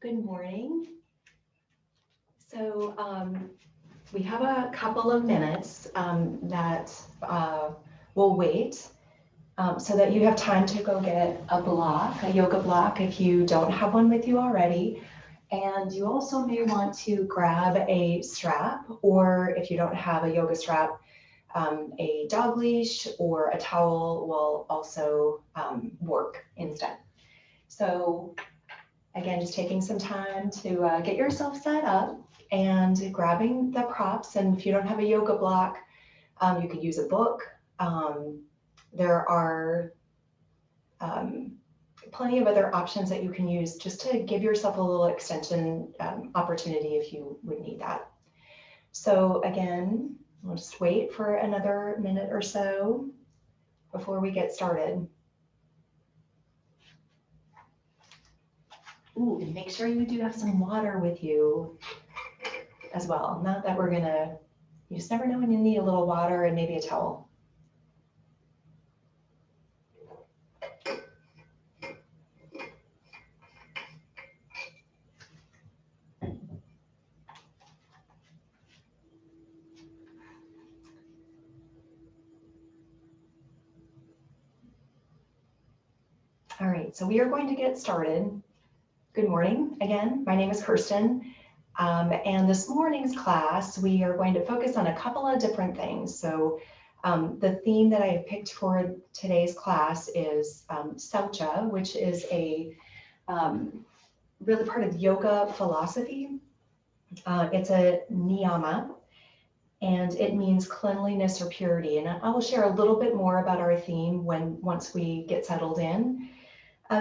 Good morning. So we have a couple of minutes that we'll wait so that you have time to go get a block, a yoga block if you don't have one with you already. And you also may want to grab a strap, or if you don't have a yoga strap, a dog leash or a towel will also work instead. So again, just taking some time to get yourself set up and grabbing the props. And if you don't have a yoga block, you could use a book. There are plenty of other options that you can use just to give yourself a little extension opportunity if you would need that. So again, we'll just wait for another minute or so before we get started. Ooh, and make sure you do have some water with you as well. Not that you just never know when you need a little water and maybe a towel. All right, so we are going to get started. Good morning again. My name is Kirsten. And this morning's class, we are going to focus on a couple of different things. So the theme that I have picked for today's class is Saucha, which is a really part of yoga philosophy. It's a niyama, and it means cleanliness or purity. And I will share a little bit more about our theme once we get settled in.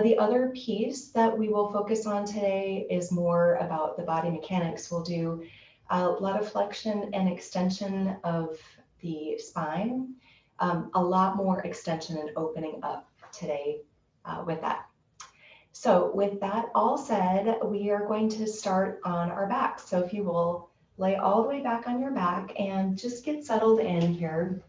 The other piece that we will focus on today is more about the body mechanics. We'll do a lot of flexion and extension of the spine, a lot more extension and opening up today with that. So with that all said, we are going to start on our back. So if you will lay all the way back on your back and just get settled in here.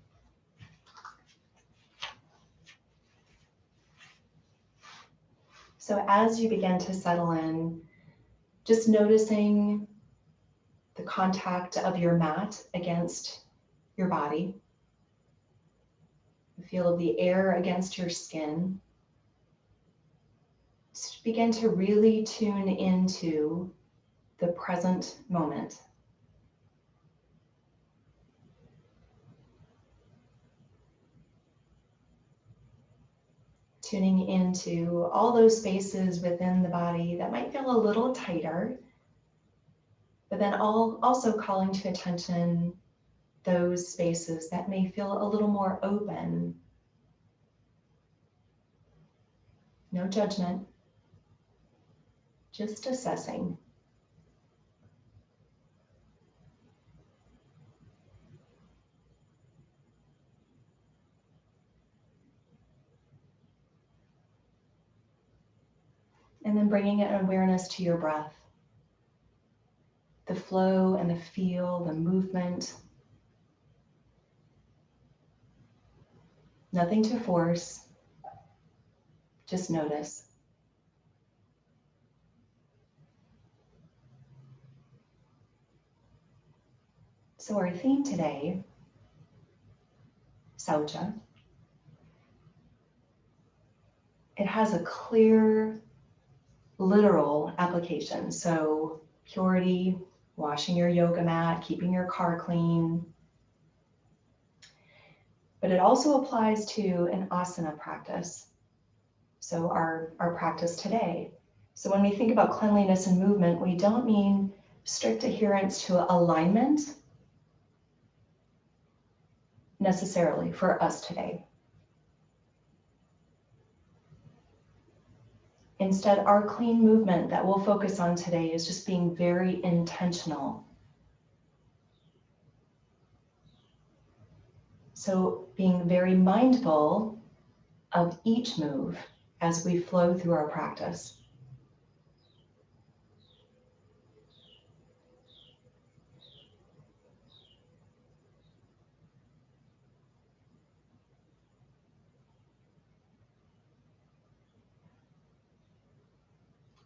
So as you begin to settle in, just noticing the contact of your mat against your body, the feel of the air against your skin. Just begin to really tune into the present moment. Tuning into all those spaces within the body that might feel a little tighter, but then also calling to attention those spaces that may feel a little more open. No judgment, just assessing. And then bringing an awareness to your breath. The flow and the feel, the movement. Nothing to force, just notice. So our theme today, Saucha, it has a clear, literal application. So purity, washing your yoga mat, keeping your car clean. But it also applies to an asana practice. So our practice today. So when we think about cleanliness and movement, we don't mean strict adherence to alignment necessarily for us today. Instead, our clean movement that we'll focus on today is just being very intentional. So being very mindful of each move as we flow through our practice.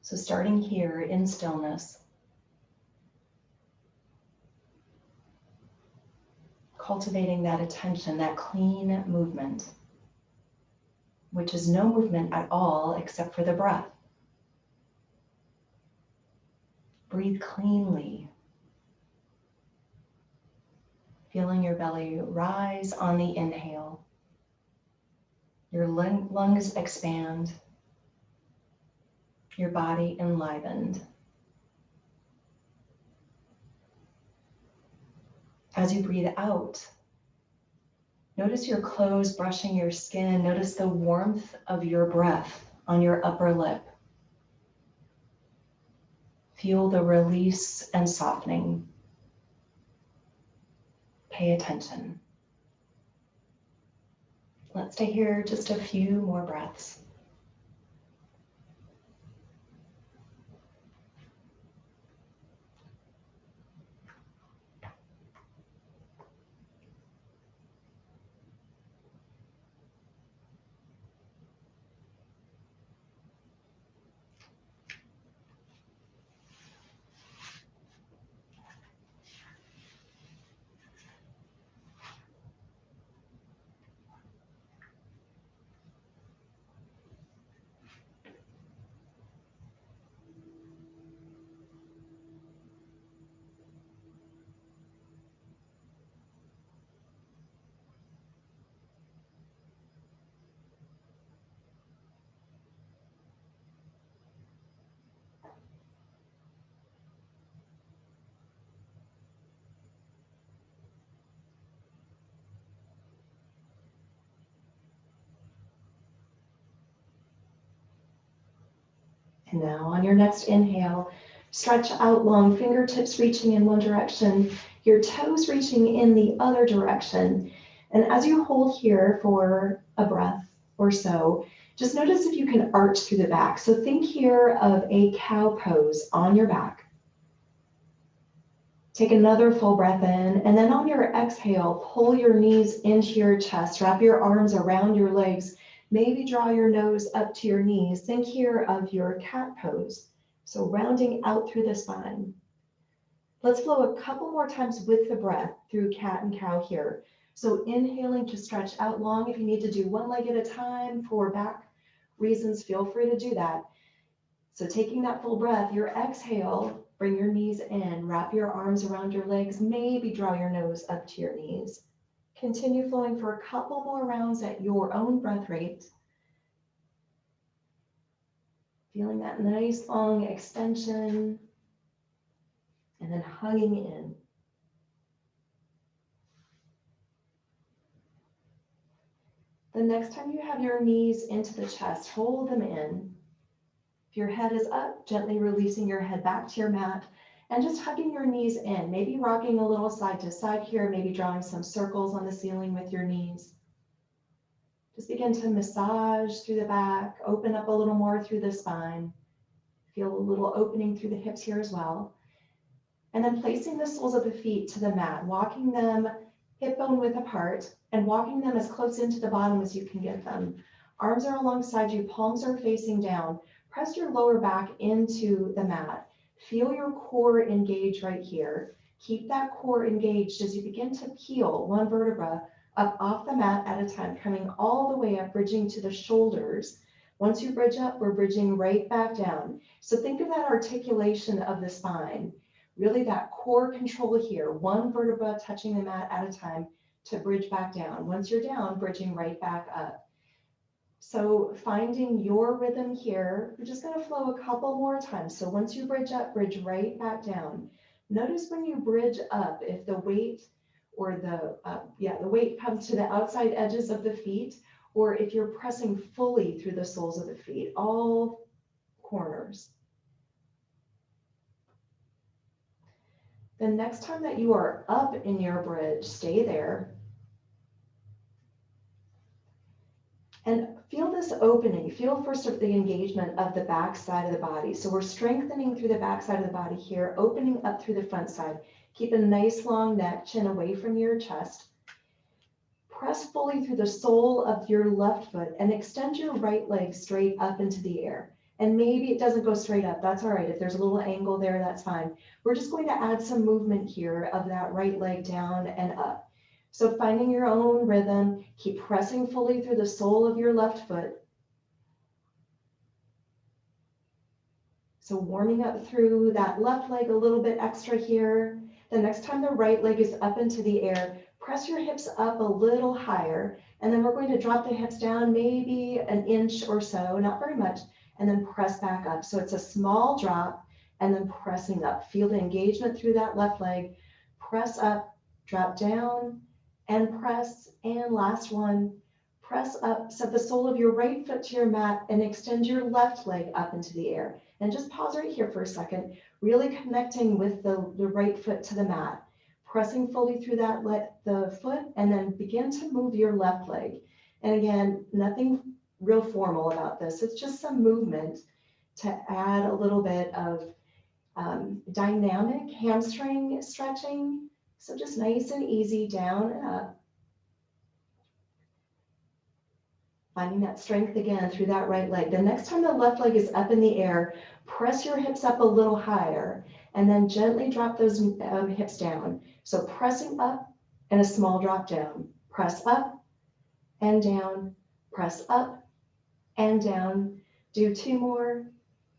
So starting here in stillness, cultivating that attention, that clean movement, which is no movement at all except for the breath. Breathe cleanly, feeling your belly rise on the inhale. Your lungs expand, your body enlivened. As you breathe out, notice your clothes brushing your skin. Notice the warmth of your breath on your upper lip. Feel the release and softening. Pay attention. Let's stay here just a few more breaths. And now on your next inhale, stretch out long, fingertips reaching in one direction, your toes reaching in the other direction. And as you hold here for a breath or so, just notice if you can arch through the back. So think here of a cow pose on your back. Take another full breath in, and then on your exhale, pull your knees into your chest, wrap your arms around your legs. Maybe draw your nose up to your knees. Think here of your cat pose. So rounding out through the spine. Let's flow a couple more times with the breath through cat and cow here. So inhaling to stretch out long. If you need to do one leg at a time for back reasons, feel free to do that. So taking that full breath, your exhale, bring your knees in, wrap your arms around your legs, maybe draw your nose up to your knees. Continue flowing for a couple more rounds at your own breath rate. Feeling that nice long extension and then hugging in. The next time you have your knees into the chest, hold them in. If your head is up, gently releasing your head back to your mat and just hugging your knees in, maybe rocking a little side to side here, maybe drawing some circles on the ceiling with your knees. Just begin to massage through the back, open up a little more through the spine. Feel a little opening through the hips here as well. And then placing the soles of the feet to the mat, walking them hip bone width apart and walking them as close into the bottom as you can get them. Arms are alongside you, palms are facing down. Press your lower back into the mat. Feel your core engage right here. Keep that core engaged as you begin to peel one vertebra up off the mat at a time, coming all the way up, bridging to the shoulders. Once you bridge up, we're bridging right back down. So think of that articulation of the spine, really that core control here, one vertebra touching the mat at a time to bridge back down. Once you're down, bridging right back up. So finding your rhythm here, we're just going to flow a couple more times. So once you bridge up, bridge right back down. Notice when you bridge up, if the weight or the weight comes to the outside edges of the feet, or if you're pressing fully through the soles of the feet, all corners. The next time that you are up in your bridge, stay there. And feel this opening. Feel first of the engagement of the back side of the body. So we're strengthening through the back side of the body here, opening up through the front side. Keep a nice long neck, chin away from your chest. Press fully through the sole of your left foot and extend your right leg straight up into the air. And maybe it doesn't go straight up. That's all right. If there's a little angle there, that's fine. We're just going to add some movement here of that right leg down and up. So finding your own rhythm, keep pressing fully through the sole of your left foot. So warming up through that left leg a little bit extra here. The next time the right leg is up into the air, press your hips up a little higher. And then we're going to drop the hips down maybe an inch or so, not very much, and then press back up. So it's a small drop and then pressing up. Feel the engagement through that left leg. Press up, drop down, and press. And last one, press up. Set the sole of your right foot to your mat and extend your left leg up into the air. And just pause right here for a second, really connecting with the right foot to the mat, pressing fully through the foot, and then begin to move your left leg. And again, nothing real formal about this. It's just some movement to add a little bit of dynamic hamstring stretching. So just nice and easy, down and up. Finding that strength again through that right leg. The next time the left leg is up in the air, press your hips up a little higher and then gently drop those hips down. So pressing up and a small drop down. Press up and down, press up and down. Do two more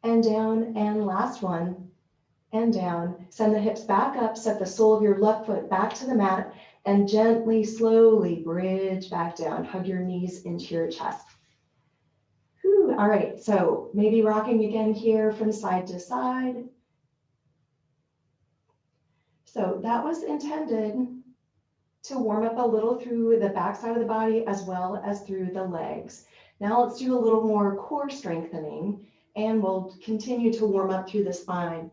and down, and last one and down. Send the hips back up, set the sole of your left foot back to the mat, and gently, slowly bridge back down. Hug your knees into your chest. Whew. All right, so maybe rocking again here from side to side. So that was intended to warm up a little through the back side of the body as well as through the legs. Now let's do a little more core strengthening, and we'll continue to warm up through the spine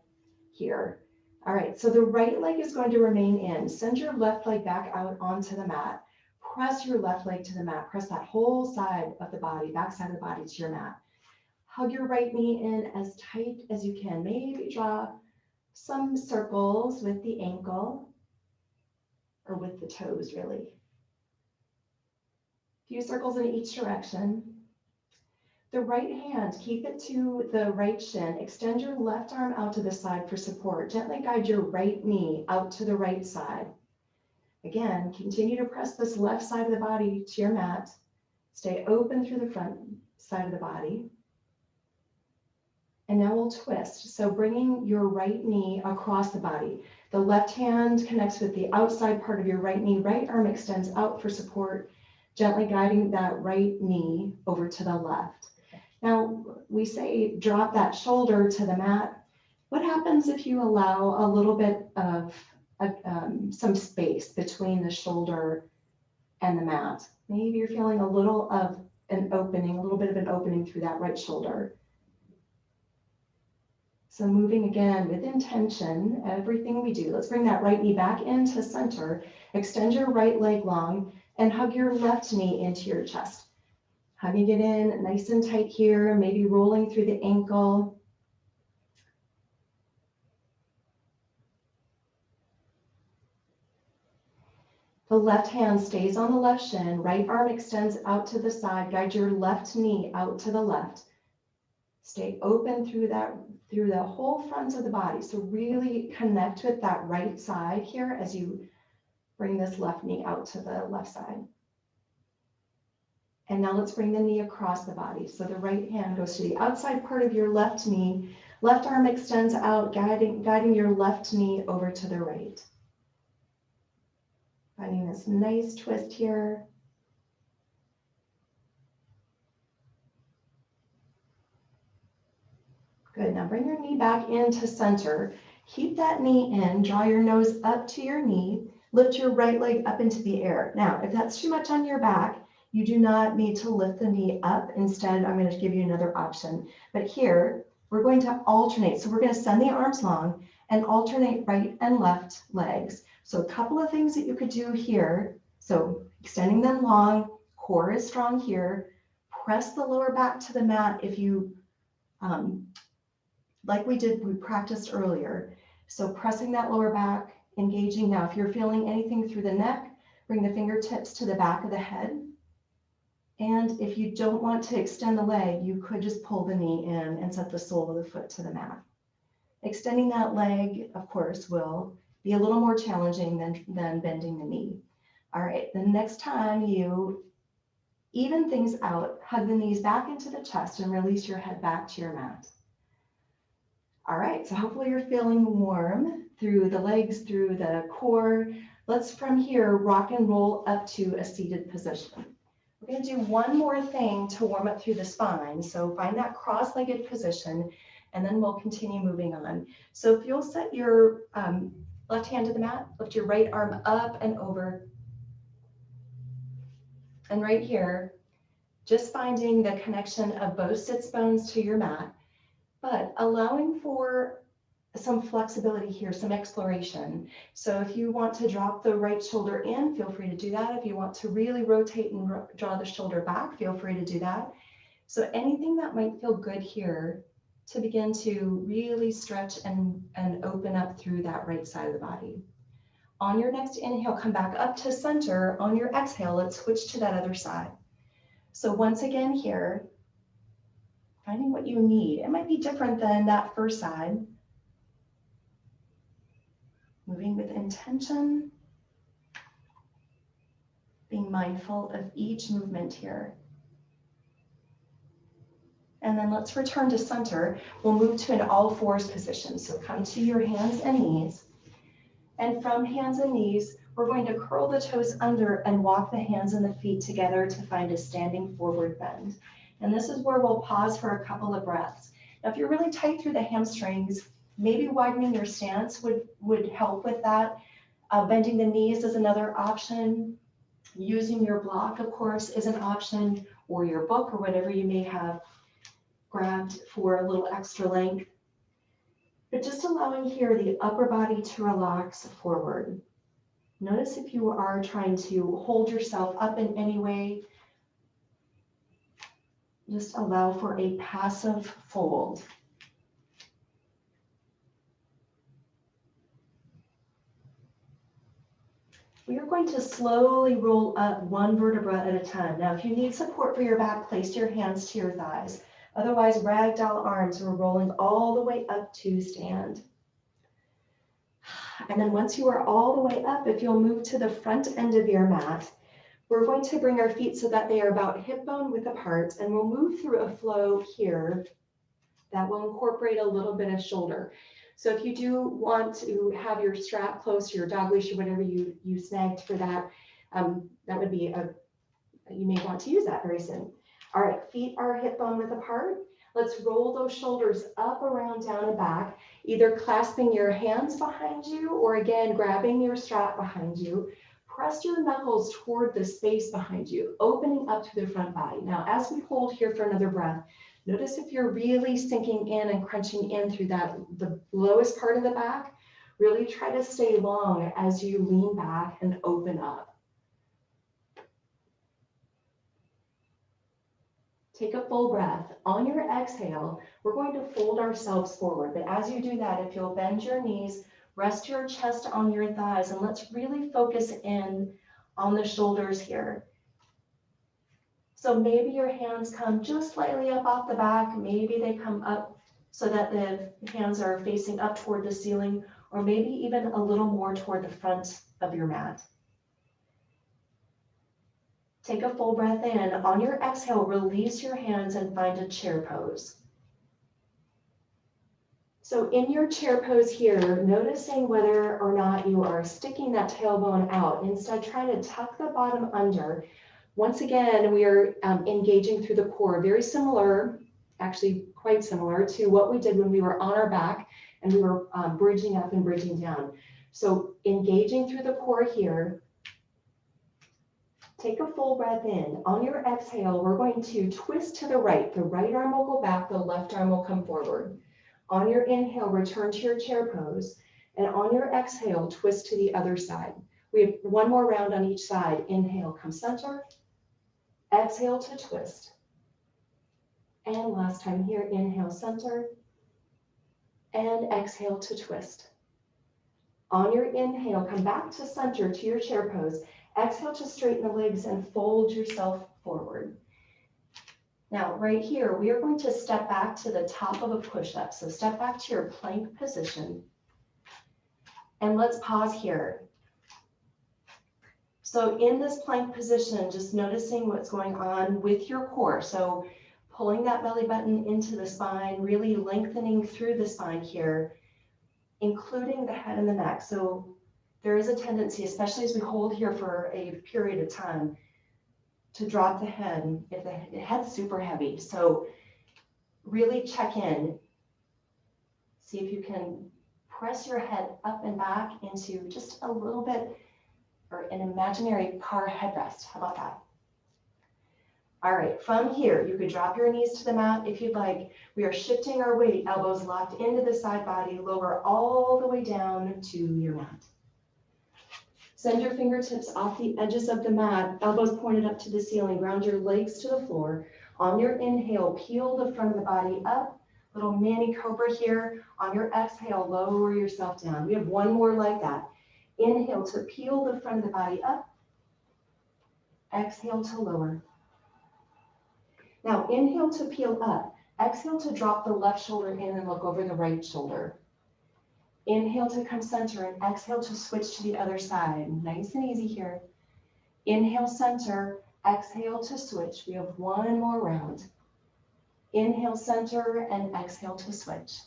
here. All right, so the right leg is going to remain in. Send your left leg back out onto the mat. Press your left leg to the mat. Press that whole side of the body, back side of the body to your mat. Hug your right knee in as tight as you can. Maybe draw some circles with the ankle or with the toes, really. A few circles in each direction. The right hand, keep it to the right shin. Extend your left arm out to the side for support. Gently guide your right knee out to the right side. Again, continue to press this left side of the body to your mat. Stay open through the front side of the body. And now we'll twist. So bringing your right knee across the body. The left hand connects with the outside part of your right knee. Right arm extends out for support, gently guiding that right knee over to the left. Now, we say drop that shoulder to the mat. What happens if you allow a little bit of some space between the shoulder and the mat? Maybe you're feeling a little of an opening, a little bit of an opening through that right shoulder. So moving again with intention, everything we do. Let's bring that right knee back into center. Extend your right leg long and hug your left knee into your chest. Hugging it in nice and tight here, maybe rolling through the ankle. The left hand stays on the left shin, right arm extends out to the side, guide your left knee out to the left. Stay open through the whole front of the body. So really connect with that right side here as you bring this left knee out to the left side. And now let's bring the knee across the body. So the right hand goes to the outside part of your left knee. Left arm extends out, guiding your left knee over to the right. Finding this nice twist here. Good, now bring your knee back into center. Keep that knee in, draw your nose up to your knee, lift your right leg up into the air. Now, if that's too much on your back, you do not need to lift the knee up. Instead, I'm going to give you another option. But here, we're going to alternate. So we're going to send the arms long and alternate right and left legs. So a couple of things that you could do here. So extending them long, core is strong here. Press the lower back to the mat if you, like we practiced earlier. So pressing that lower back, engaging. Now, if you're feeling anything through the neck, bring the fingertips to the back of the head. And if you don't want to extend the leg, you could just pull the knee in and set the sole of the foot to the mat. Extending that leg, of course, will be a little more challenging than bending the knee. All right, the next time you even things out, hug the knees back into the chest and release your head back to your mat. All right, so hopefully you're feeling warm through the legs, through the core. Let's from here rock and roll up to a seated position. We're going to do one more thing to warm up through the spine. So find that cross-legged position, and then we'll continue moving on. So if you'll set your left hand to the mat, lift your right arm up and over. And right here, just finding the connection of both sits bones to your mat, but allowing for some flexibility here, some exploration. So if you want to drop the right shoulder in, feel free to do that. If you want to really rotate and draw the shoulder back, feel free to do that. So anything that might feel good here to begin to really stretch and open up through that right side of the body. On your next inhale, come back up to center. On your exhale, let's switch to that other side. So once again here, finding what you need. It might be different than that first side. Moving with intention, being mindful of each movement here. And then let's return to center. We'll move to an all fours position. So come to your hands and knees. And from hands and knees, we're going to curl the toes under and walk the hands and the feet together to find a standing forward bend. And this is where we'll pause for a couple of breaths. Now, if you're really tight through the hamstrings, maybe widening your stance would help with that. Bending the knees is another option. Using your block, of course, is an option, or your book or whatever you may have grabbed for a little extra length. But just allowing here the upper body to relax forward. Notice if you are trying to hold yourself up in any way. Just allow for a passive fold. We are going to slowly roll up one vertebra at a time. Now, if you need support for your back, place your hands to your thighs. Otherwise, ragdoll arms, we're rolling all the way up to stand. And then once you are all the way up, if you'll move to the front end of your mat, we're going to bring our feet so that they are about hip bone width apart, and we'll move through a flow here that will incorporate a little bit of shoulder. So if you do want to have your strap close to your dog leash or whatever you snagged for that, that would be you may want to use that very soon. All right, feet are hip bone width apart. Let's roll those shoulders up, around, down, and back, either clasping your hands behind you or again, grabbing your strap behind you. Press your knuckles toward the space behind you, opening up to the front body. Now, as we hold here for another breath, notice if you're really sinking in and crunching in through the lowest part of the back, really try to stay long as you lean back and open up. Take a full breath. On your exhale, we're going to fold ourselves forward. But as you do that, if you'll bend your knees, rest your chest on your thighs, and let's really focus in on the shoulders here. So maybe your hands come just slightly up off the back. Maybe they come up so that the hands are facing up toward the ceiling, or maybe even a little more toward the front of your mat. Take a full breath in. On your exhale, release your hands and find a chair pose. So in your chair pose here, noticing whether or not you are sticking that tailbone out. Instead, try to tuck the bottom under. Once again, we are engaging through the core. Very similar, actually quite similar to what we did when we were on our back and we were bridging up and bridging down. So engaging through the core here. Take a full breath in. On your exhale, we're going to twist to the right. The right arm will go back, the left arm will come forward. On your inhale, return to your chair pose. And on your exhale, twist to the other side. We have one more round on each side. Inhale, come center. Exhale to twist. And last time here, inhale, center. And exhale to twist. On your inhale, come back to center to your chair pose. Exhale to straighten the legs and fold yourself forward. Now, right here, we are going to step back to the top of a push-up. So step back to your plank position. And let's pause here. So in this plank position, just noticing what's going on with your core. So pulling that belly button into the spine, really lengthening through the spine here, including the head and the neck. So there is a tendency, especially as we hold here for a period of time, to drop the head if the head's super heavy. So really check in. See if you can press your head up and back into just a little bit, or an imaginary car headrest. How about that? All right, from here, you could drop your knees to the mat if you'd like. We are shifting our weight, elbows locked into the side body, lower all the way down to your mat. Send your fingertips off the edges of the mat, elbows pointed up to the ceiling, ground your legs to the floor. On your inhale, peel the front of the body up, little mini cobra here. On your exhale, lower yourself down. We have one more like that. Inhale to peel the front of the body up, exhale to lower. Now inhale to peel up, exhale to drop the left shoulder in and look over the right shoulder. Inhale to come center and exhale to switch to the other side. Nice and easy here. Inhale center, exhale to switch. We have one more round. Inhale center and exhale to switch.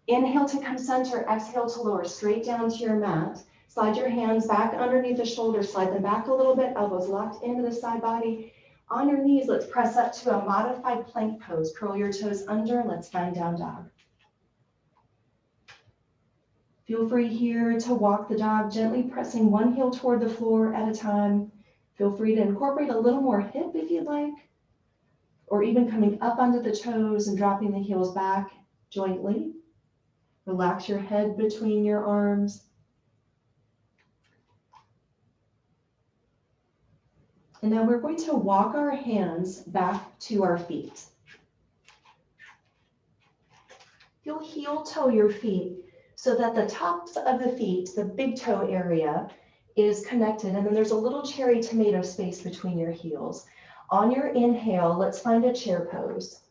Inhale to come center, exhale to lower straight down to your mat. Slide your hands back underneath the shoulders, slide them back a little bit, elbows locked into the side body. On your knees, let's press up to a modified plank pose. Curl your toes under, let's find down dog. Feel free here to walk the dog, gently pressing one heel toward the floor at a time. Feel free to incorporate a little more hip if you'd like, or even coming up onto the toes and dropping the heels back jointly. Relax your head between your arms. And now we're going to walk our hands back to our feet. You'll heel toe your feet so that the tops of the feet, the big toe area, is connected. And then there's a little cherry tomato space between your heels. On your inhale, let's find a chair pose.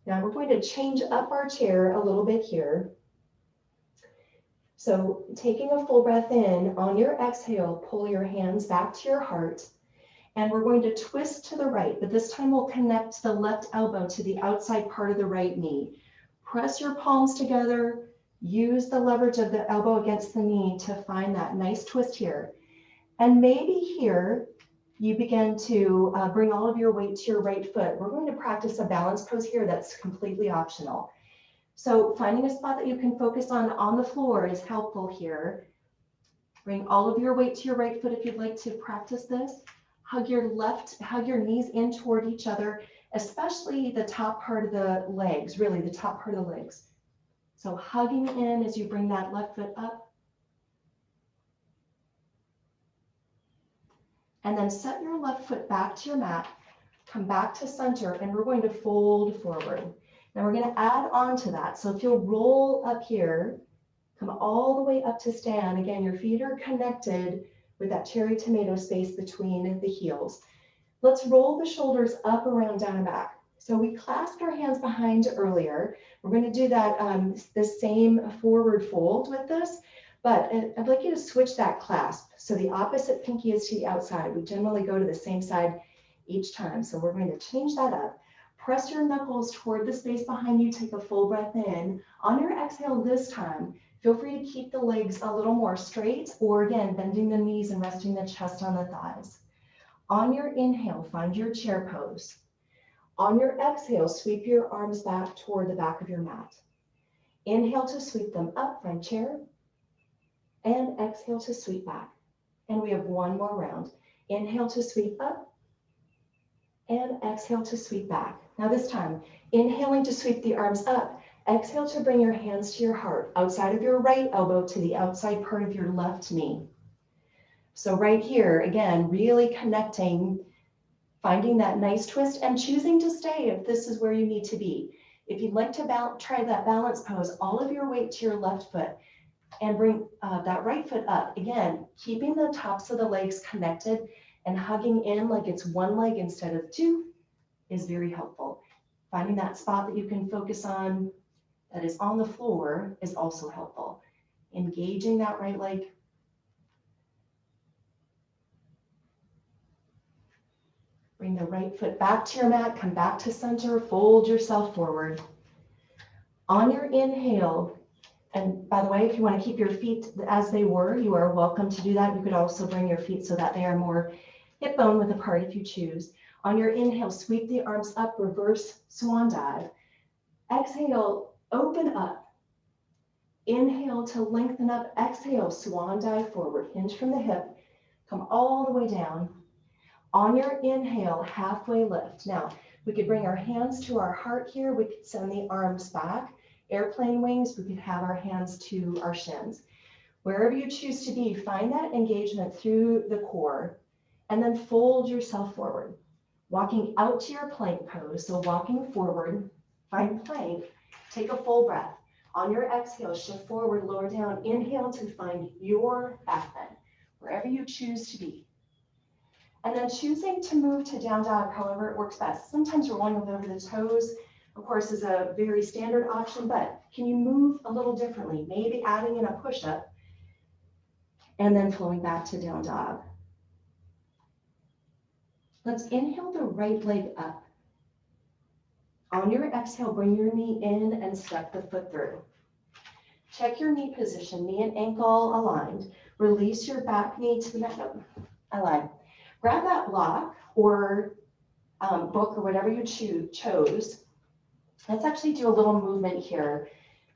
Now we're going to change up our chair a little bit here. So taking a full breath in, on your exhale, pull your hands back to your heart. And we're going to twist to the right, but this time we'll connect the left elbow to the outside part of the right knee. Press your palms together. Use the leverage of the elbow against the knee to find that nice twist here. And maybe here you begin to bring all of your weight to your right foot. We're going to practice a balance pose here that's completely optional. So finding a spot that you can focus on the floor is helpful here. Bring all of your weight to your right foot if you'd like to practice this. Hug your knees in toward each other, especially the top part of the legs, really the top part of the legs. So hugging in as you bring that left foot up. And then set your left foot back to your mat, come back to center, and we're going to fold forward. Now we're going to add on to that. So if you'll roll up here, come all the way up to stand. Again, your feet are connected with that cherry tomato space between the heels. Let's roll the shoulders up, around, down, and back. So we clasped our hands behind earlier. We're going to do that the same forward fold with this, but I'd like you to switch that clasp. So the opposite pinky is to the outside. We generally go to the same side each time. So we're going to change that up. Press your knuckles toward the space behind you. Take a full breath in. On your exhale this time, feel free to keep the legs a little more straight, or again, bending the knees and resting the chest on the thighs. On your inhale, find your chair pose. On your exhale, sweep your arms back toward the back of your mat. Inhale to sweep them up, find chair. And exhale to sweep back. And we have one more round. Inhale to sweep up. And exhale to sweep back. Now this time, inhaling to sweep the arms up. Exhale to bring your hands to your heart, outside of your right elbow to the outside part of your left knee. So right here, again, really connecting, finding that nice twist and choosing to stay if this is where you need to be. If you'd like to try that balance pose, all of your weight to your left foot and bring that right foot up. Again, keeping the tops of the legs connected and hugging in like it's one leg instead of two. is very helpful. Finding that spot that you can focus on that is on the floor is also helpful. Engaging that right leg. Bring the right foot back to your mat, come back to center, fold yourself forward. On your inhale, and by the way, if you want to keep your feet as they were, you are welcome to do that. You could also bring your feet so that they are more hip bone width apart if you choose. On your inhale, sweep the arms up, reverse swan dive. Exhale, open up. Inhale to lengthen up. Exhale, swan dive forward. Hinge from the hip. Come all the way down. On your inhale, halfway lift. Now, we could bring our hands to our heart here. We could send the arms back. Airplane wings, we could have our hands to our shins. Wherever you choose to be, find that engagement through the core, and then fold yourself forward. Walking out to your plank pose, so walking forward, find plank, take a full breath. On your exhale, shift forward, lower down. Inhale to find your back bend, wherever you choose to be. And then choosing to move to down dog, however it works best. Sometimes rolling over the toes, of course, is a very standard option, but can you move a little differently? Maybe adding in a push-up and then flowing back to down dog. Let's inhale the right leg up. On your exhale, bring your knee in and step the foot through. Check your knee position, knee and ankle aligned. Release your back knee to the mat. Align. Grab that block or book or whatever you chose. Let's actually do a little movement here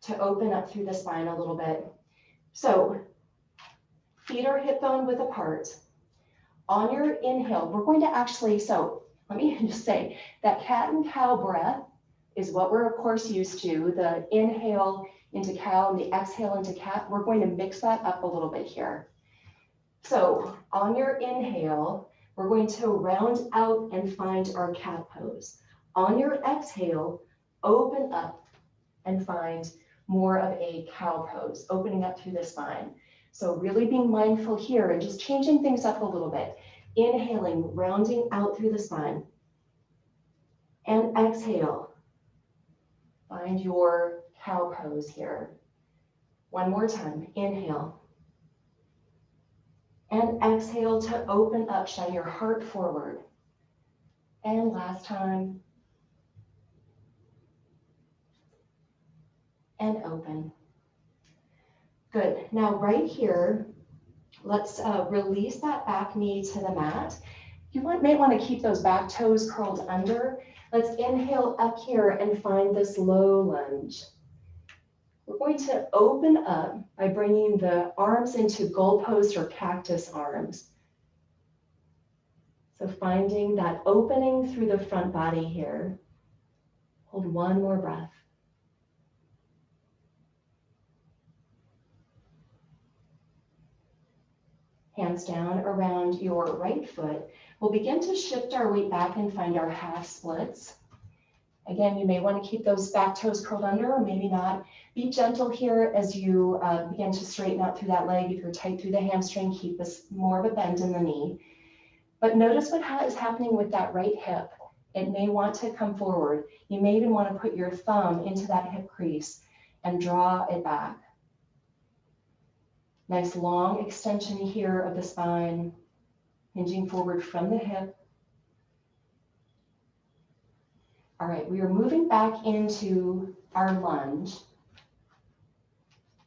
to open up through the spine a little bit. So feet are hip bone width apart. On your inhale, we're going to actually, so let me just say that cat and cow breath is what we're of course used to. The inhale into cow and the exhale into cat. We're going to mix that up a little bit here. So on your inhale, we're going to round out and find our cat pose. On your exhale, open up and find more of a cow pose, opening up through the spine. So really being mindful here and just changing things up a little bit. Inhaling, rounding out through the spine. And exhale, find your cow pose here. One more time, inhale. And exhale to open up, shine your heart forward. And last time. And open. Good. Now right here, let's release that back knee to the mat. You may want to keep those back toes curled under. Let's inhale up here and find this low lunge. We're going to open up by bringing the arms into goalpost or cactus arms. So finding that opening through the front body here. Hold one more breath. Hands down around your right foot. We'll begin to shift our weight back and find our half splits. Again, you may want to keep those back toes curled under or maybe not. Be gentle here as you begin to straighten out through that leg. If you're tight through the hamstring, keep this more of a bend in the knee. But notice what is happening with that right hip. It may want to come forward. You may even want to put your thumb into that hip crease and draw it back. Nice long extension here of the spine, hinging forward from the hip. All right, we are moving back into our lunge.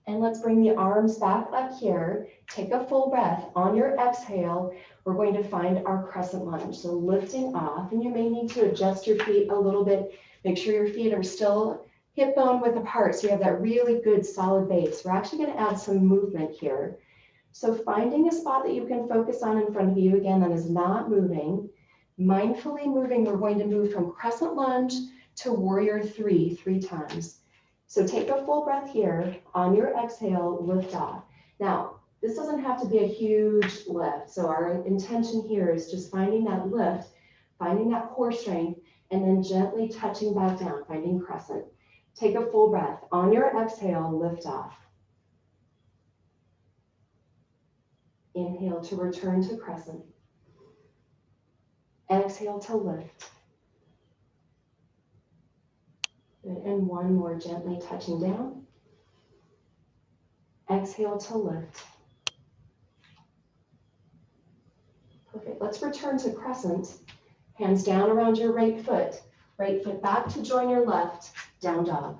And let's bring the arms back up here. Take a full breath. On your exhale, we're going to find our crescent lunge. So lifting off, and you may need to adjust your feet a little bit. Make sure your feet are still hip bone width apart, so you have that really good solid base. We're actually going to add some movement here. So finding a spot that you can focus on in front of you, again, that is not moving. Mindfully moving, we're going to move from crescent lunge to warrior three times. So take a full breath here. On your exhale, lift off. Now, this doesn't have to be a huge lift. So our intention here is just finding that lift, finding that core strength, and then gently touching back down, finding crescent. Take a full breath. On your exhale, lift off. Inhale to return to crescent. Exhale to lift. Good, and one more, gently touching down. Exhale to lift. Perfect, let's return to crescent. Hands down around your right foot back to join your left, down dog.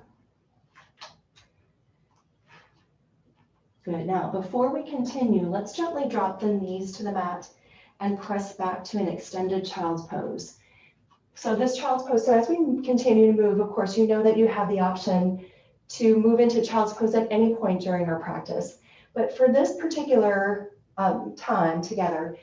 Good, now before we continue, let's gently drop the knees to the mat and press back to an extended child's pose. So this child's pose, so as we continue to move, of course, you know that you have the option to move into child's pose at any point during our practice. But for this particular time together,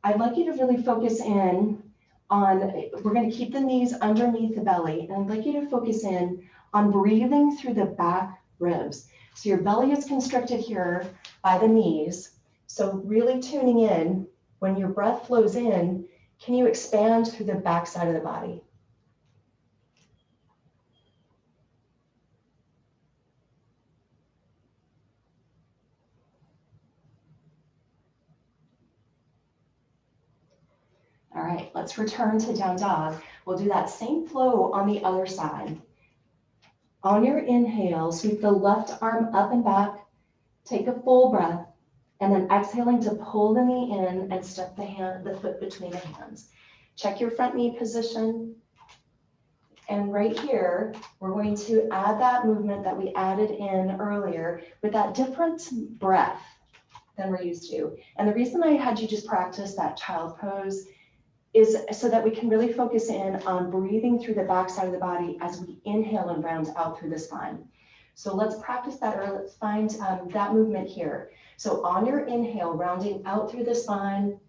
I'd like you to really focus in on, we're going to keep the knees underneath the belly, and I'd like you to focus in on breathing through the back ribs. So your belly is constricted here by the knees. So really tuning in, when your breath flows in, can you expand through the back side of the body? All right, let's return to down dog. We'll do that same flow on the other side. On your inhale, sweep the left arm up and back, take a full breath, and then exhaling to pull the knee in and step the foot between the hands. Check your front knee position. And right here, we're going to add that movement that we added in earlier with that different breath than we're used to. And the reason I had you just practice that child pose is so that we can really focus in on breathing through the back side of the body as we inhale and round out through the spine. So let's practice that, or let's find that movement here. So on your inhale, rounding out through the spine,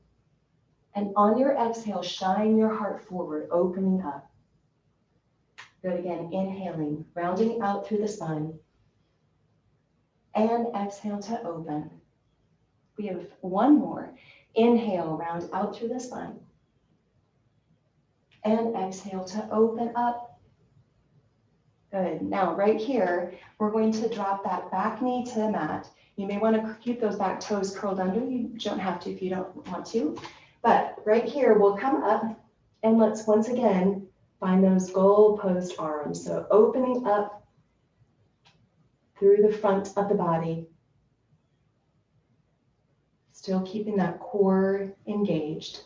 and on your exhale, shine your heart forward, opening up. Good, again, inhaling, rounding out through the spine, and exhale to open. We have one more. Inhale, round out through the spine, and exhale to open up. Good. Now, right here, we're going to drop that back knee to the mat. You may want to keep those back toes curled under. You don't have to if you don't want to. But right here, we'll come up and let's once again find those goalpost arms. So opening up through the front of the body. Still keeping that core engaged.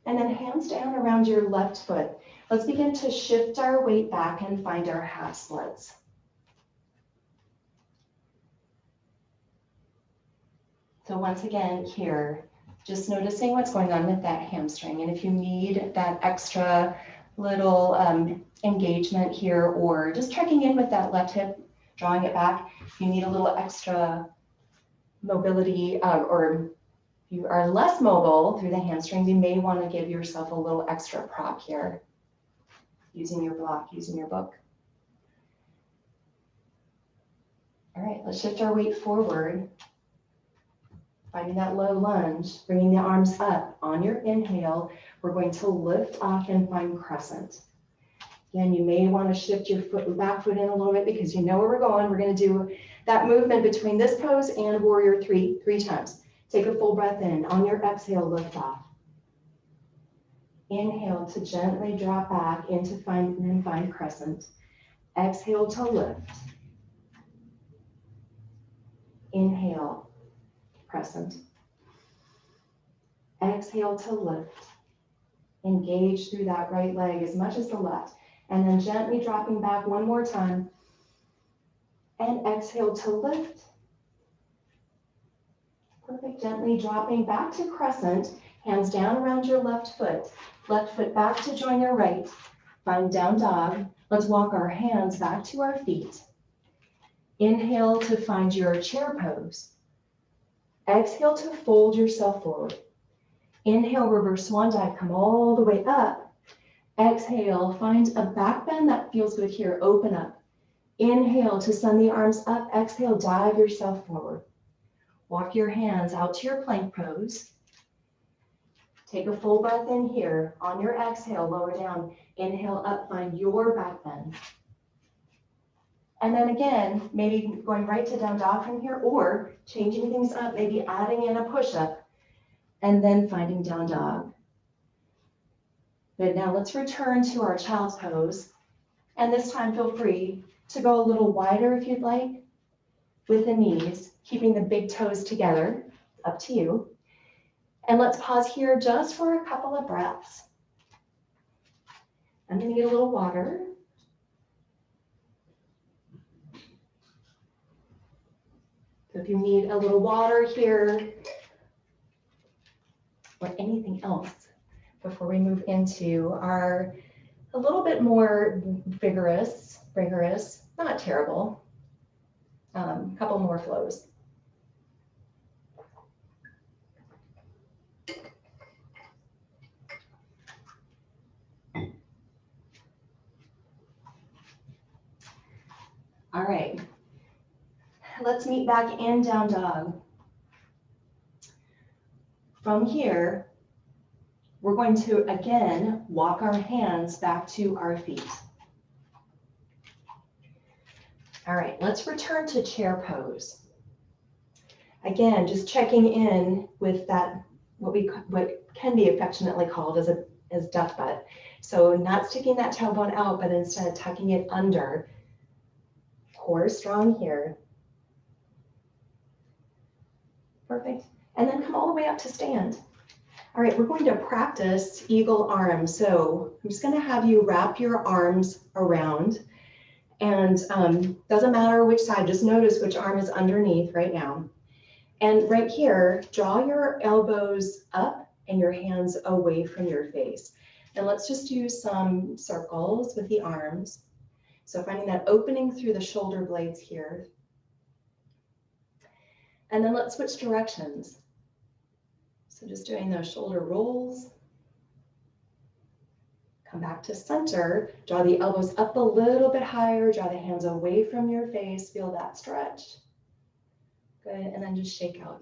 And then hands down around your left foot. Let's begin to shift our weight back and find our half splits. So once again here, just noticing what's going on with that hamstring. And if you need that extra little engagement here, or just checking in with that left hip, drawing it back, if you need a little extra mobility or you are less mobile through the hamstrings, you may want to give yourself a little extra prop here, using your block, using your book. All right, let's shift our weight forward, finding that low lunge, bringing the arms up. On your inhale, we're going to lift off and find crescent. Again, you may want to shift your back foot in a little bit because you know where we're going. We're going to do that movement between this pose and warrior three times. Take a full breath in. On your exhale, lift off. Inhale to gently drop back into find crescent. Exhale to lift. Inhale, crescent. Exhale to lift. Engage through that right leg as much as the left. And then gently dropping back one more time. And exhale to lift. Perfect. Gently dropping back to crescent. Hands down around your left foot back to join your right. Find down dog. Let's walk our hands back to our feet. Inhale to find your chair pose. Exhale to fold yourself forward. Inhale, reverse swan dive, come all the way up. Exhale, find a back bend that feels good here, open up. Inhale to send the arms up. Exhale, dive yourself forward. Walk your hands out to your plank pose. Take a full breath in here. On your exhale, lower down. Inhale up, find your back bend. And then again, maybe going right to down dog from here, or changing things up, maybe adding in a push-up, and then finding down dog. Good, now let's return to our child's pose. And this time feel free to go a little wider if you'd like with the knees, keeping the big toes together, up to you. And let's pause here just for a couple of breaths. I'm gonna get a little water. So if you need a little water here or anything else before we move into our a little bit more rigorous, not terrible, couple more flows. All right, let's meet back in down dog. From here, we're going to, again, walk our hands back to our feet. All right, let's return to chair pose. Again, just checking in with that, what can be affectionately called as duck butt. So not sticking that tailbone out, but instead tucking it under. Core strong here. Perfect. And then come all the way up to stand. All right, we're going to practice eagle arms. So I'm just going to have you wrap your arms around, and doesn't matter which side, just notice which arm is underneath right now. And right here, draw your elbows up and your hands away from your face. And let's just do some circles with the arms. So finding that opening through the shoulder blades here. And then let's switch directions. So just doing those shoulder rolls. Come back to center, draw the elbows up a little bit higher, draw the hands away from your face, feel that stretch. Good, and then just shake out.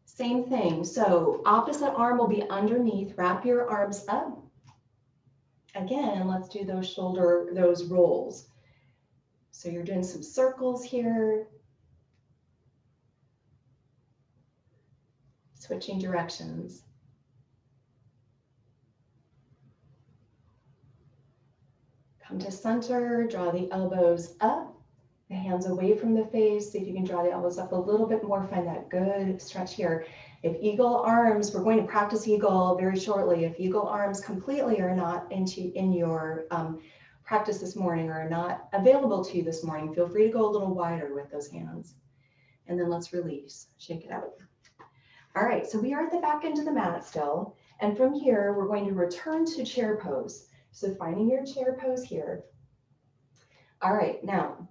Same thing, so opposite arm will be underneath, wrap your arms up. Again, let's do those rolls. So you're doing some circles here. Switching directions. Come to center, draw the elbows up, the hands away from the face. See if you can draw the elbows up a little bit more, find that good stretch here. If eagle arms, we're going to practice eagle very shortly. If eagle arms completely are not in your practice this morning or are not available to you this morning, feel free to go a little wider with those hands. And then let's release, shake it out. All right, so we are at the back end of the mat still. And from here, we're going to return to chair pose. So finding your chair pose here. All right, now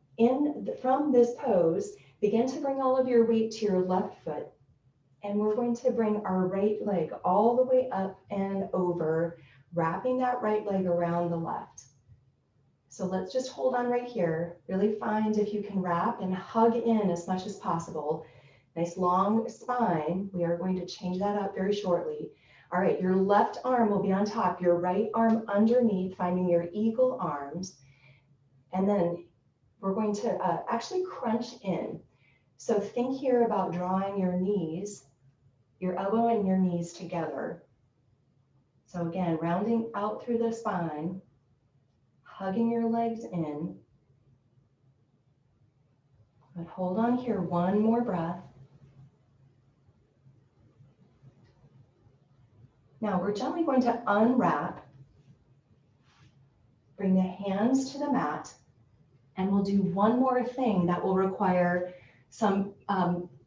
from this pose, begin to bring all of your weight to your left foot. And we're going to bring our right leg all the way up and over, wrapping that right leg around the left. So let's just hold on right here. Really find if you can wrap and hug in as much as possible. Nice long spine. We are going to change that up very shortly. All right, your left arm will be on top, your right arm underneath, finding your eagle arms. And then we're going to actually crunch in. So think here about drawing your knees, your elbow and your knees together. So again, rounding out through the spine, hugging your legs in. But hold on here, one more breath. Now we're gently going to unwrap, bring the hands to the mat, and we'll do one more thing that will require some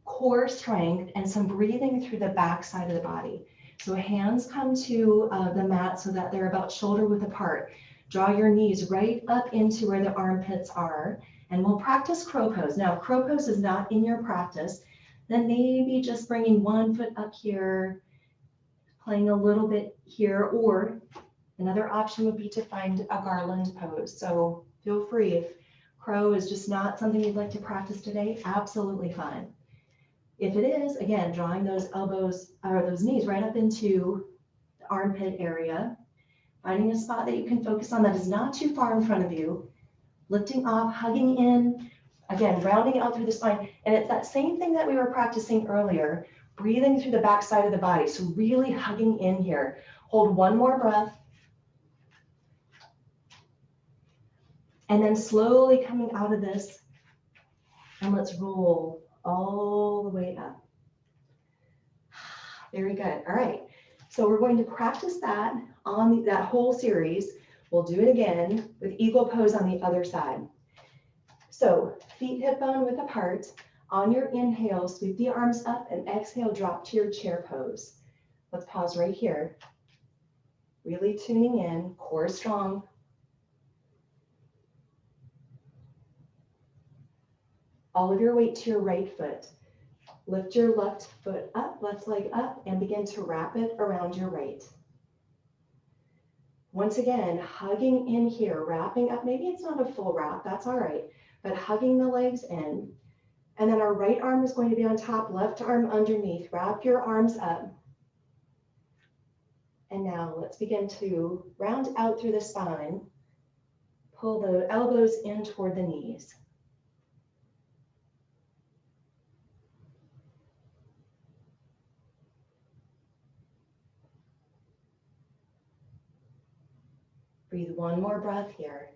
core strength and some breathing through the back side of the body. So hands come to the mat so that they're about shoulder width apart. Draw your knees right up into where the armpits are, and we'll practice crow pose. Now, if crow pose is not in your practice, then maybe just bringing one foot up here, playing a little bit here, or another option would be to find a garland pose. So feel free, if crow is just not something you'd like to practice today, absolutely fine. If it is, again, drawing those elbows or those knees right up into the armpit area, finding a spot that you can focus on that is not too far in front of you, lifting off, hugging in, again, rounding out through the spine. And it's that same thing that we were practicing earlier, breathing through the back side of the body. So really hugging in here. Hold one more breath. And then slowly coming out of this, and let's roll all the way up. Very good. All right. So we're going to practice that on that whole series. We'll do it again with eagle pose on the other side. So feet hip bone width apart. On your inhale, sweep the arms up, and exhale, drop to your chair pose. Let's pause right here. Really tuning in, core strong. All of your weight to your right foot. Lift your left foot up, left leg up, and begin to wrap it around your right. Once again, hugging in here, wrapping up. Maybe it's not a full wrap, that's all right, but hugging the legs in. And then our right arm is going to be on top, left arm underneath. Wrap your arms up. And now let's begin to round out through the spine. Pull the elbows in toward the knees. Breathe one more breath here.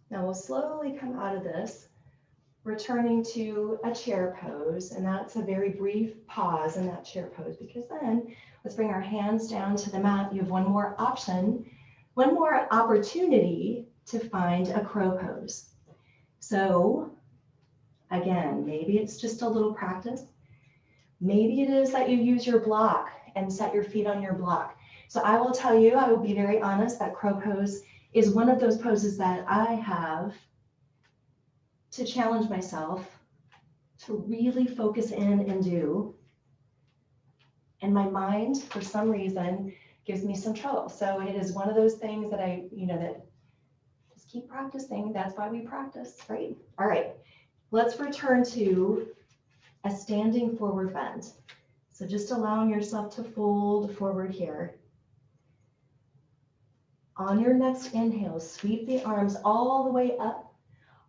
Now we'll slowly come out of this, returning to a chair pose, and that's a very brief pause in that chair pose, because then let's bring our hands down to the mat. You have one more option, one more opportunity to find a crow pose. So again, maybe it's just a little practice. Maybe it is that you use your block and set your feet on your block. So I will tell you, I will be very honest, that crow pose is one of those poses that I have to challenge myself to really focus in and do. And my mind, for some reason, gives me some trouble. So it is one of those things that that just keep practicing. That's why we practice, right? All right, let's return to a standing forward bend. So just allowing yourself to fold forward here. On your next inhale, sweep the arms all the way up.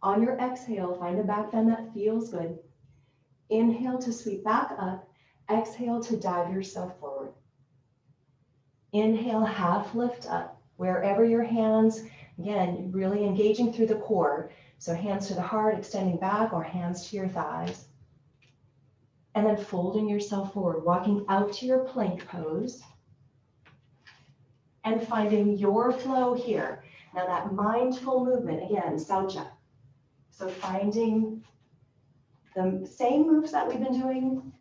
On your exhale, find a back bend that feels good. Inhale to sweep back up. Exhale to dive yourself forward. Inhale, half lift up. Wherever your hands, again, really engaging through the core. So hands to the heart, extending back, or hands to your thighs. And then folding yourself forward, walking out to your plank pose. And finding your flow here. Now that mindful movement, again, saucha. So finding the same moves that we've been doing,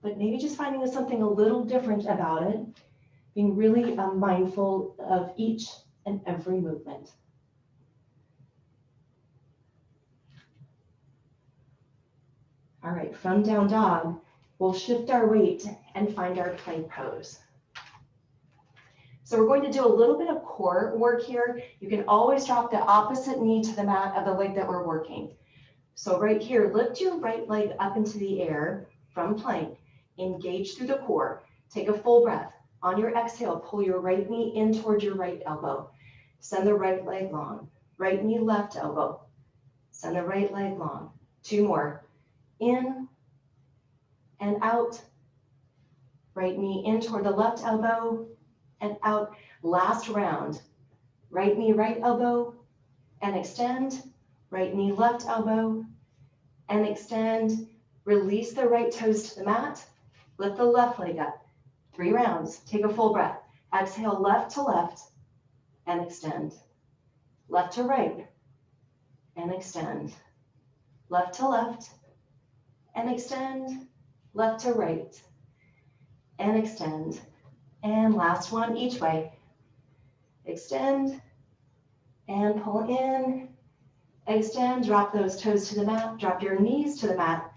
but maybe just finding something a little different about it, being really mindful of each and every movement. All right, from down dog, we'll shift our weight and find our plank pose. So we're going to do a little bit of core work here. You can always drop the opposite knee to the mat of the leg that we're working. So right here, lift your right leg up into the air from plank. Engage through the core. Take a full breath. On your exhale, pull your right knee in towards your right elbow. Send the right leg long. Right knee, left elbow. Send the right leg long. Two more. In and out. Right knee in toward the left elbow and out. Last round. Right knee, right elbow, and extend. Right knee, left elbow, and extend. Release the right toes to the mat. Lift the left leg up. 3 rounds. Take a full breath. Exhale, left to left, and extend. Left to right, and extend. Left to left, and extend. Left to right, and extend. And last one each way. Extend, and pull in. Extend, drop those toes to the mat, drop your knees to the mat.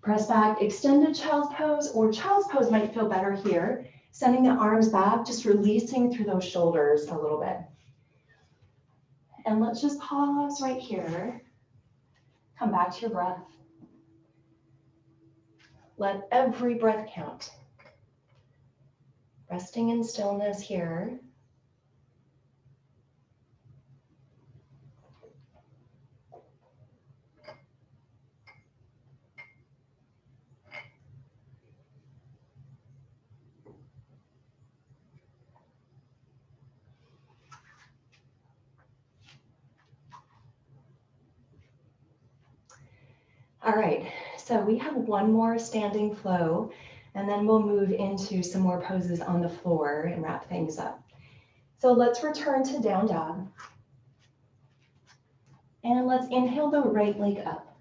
Press back, extended child's pose, or child's pose might feel better here. Sending the arms back, just releasing through those shoulders a little bit. And let's just pause right here. Come back to your breath. Let every breath count. Resting in stillness here. All right, so we have one more standing flow, and then we'll move into some more poses on the floor and wrap things up. So let's return to down dog. And let's inhale the right leg up.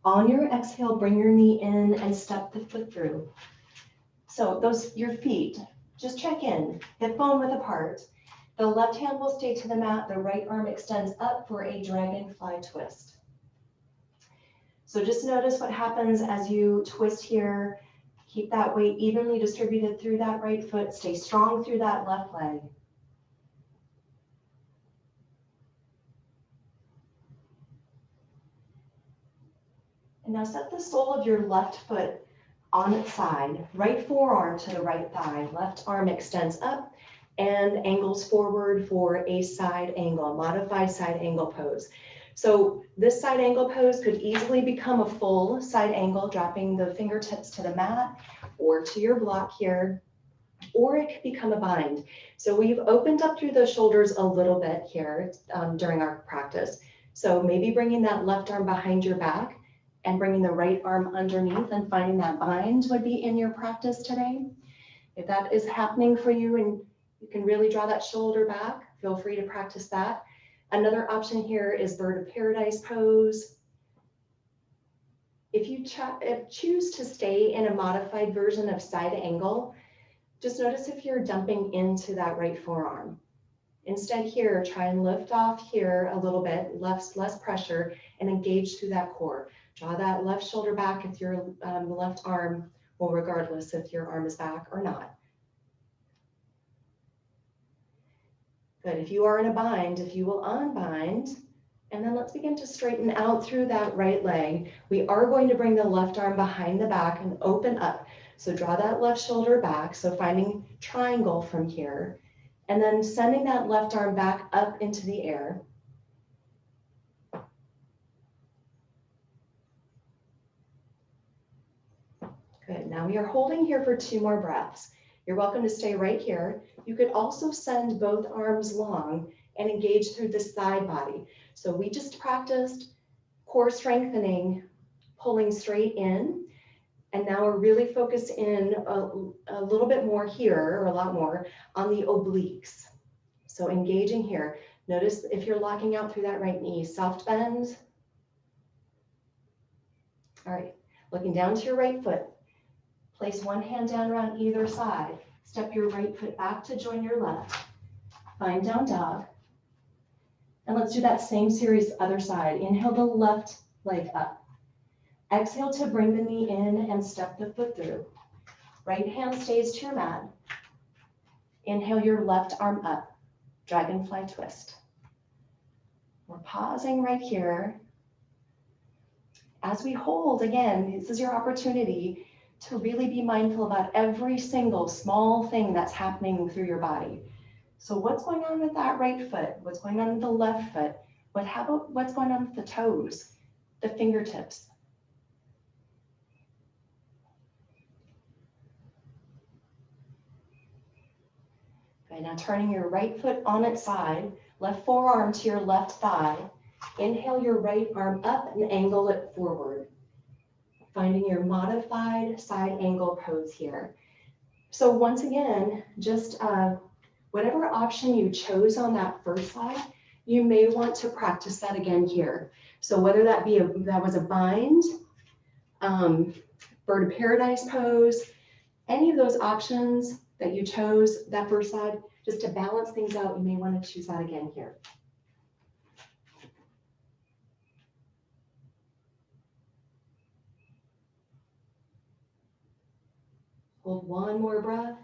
On your exhale, bring your knee in and step the foot through. So your feet, just check in, hip bone width apart. The left hand will stay to the mat, the right arm extends up for a dragonfly twist. So just notice what happens as you twist here. Keep that weight evenly distributed through that right foot. Stay strong through that left leg. And now set the sole of your left foot on its side, right forearm to the right thigh, left arm extends up and angles forward for a side angle, a modified side angle pose. So this side angle pose could easily become a full side angle, dropping the fingertips to the mat or to your block here, or it could become a bind. So we've opened up through the shoulders a little bit here during our practice. So maybe bringing that left arm behind your back and bringing the right arm underneath and finding that bind would be in your practice today. If that is happening for you and you can really draw that shoulder back, feel free to practice that. Another option here is bird of paradise pose. If you choose to stay in a modified version of side angle, just notice if you're dumping into that right forearm. Instead here, try and lift off here a little bit, less pressure, and engage through that core. Draw that left shoulder back if your left arm, well, regardless if your arm is back or not. Good, if you are in a bind, if you will unbind, and then let's begin to straighten out through that right leg. We are going to bring the left arm behind the back and open up. So draw that left shoulder back, so finding triangle from here, and then sending that left arm back up into the air. Good, now we are holding here for 2 more breaths. You're welcome to stay right here. You could also send both arms long and engage through the side body. So we just practiced core strengthening, pulling straight in, and now we're really focused in a little bit more here, or a lot more, on the obliques. So engaging here. Notice if you're locking out through that right knee, soft bend. All right, looking down to your right foot. Place one hand down around either side. Step your right foot back to join your left. Find down dog. And let's do that same series other side. Inhale the left leg up. Exhale to bring the knee in and step the foot through. Right hand stays to your mat. Inhale your left arm up. Dragonfly twist. We're pausing right here. As we hold, again, this is your opportunity to really be mindful about every single small thing that's happening through your body. So what's going on with that right foot? What's going on with the left foot? What's going on with the toes, the fingertips? Okay, now turning your right foot on its side, left forearm to your left thigh. Inhale your right arm up and angle it forward. Finding your modified side angle pose here. So once again, just whatever option you chose on that first slide, you may want to practice that again here. So whether that was a bind, bird of paradise pose, any of those options that you chose that first slide, just to balance things out, you may want to choose that again here. Hold one more breath.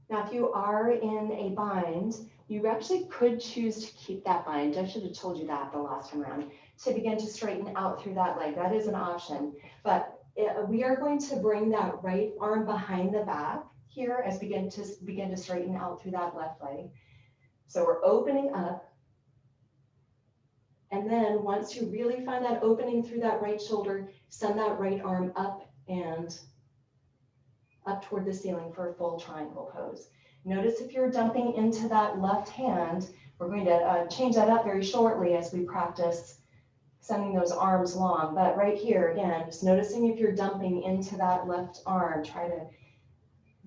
Now, if you are in a bind, you actually could choose to keep that bind. I should have told you that the last time around, to begin to straighten out through that leg. That is an option. But we are going to bring that right arm behind the back here as we begin to straighten out through that left leg. So we're opening up. And then once you really find that opening through that right shoulder, send that right arm up and up toward the ceiling for a full triangle pose. Notice if you're dumping into that left hand. We're going to change that up very shortly as we practice sending those arms long. But right here, again, just noticing if you're dumping into that left arm. Try to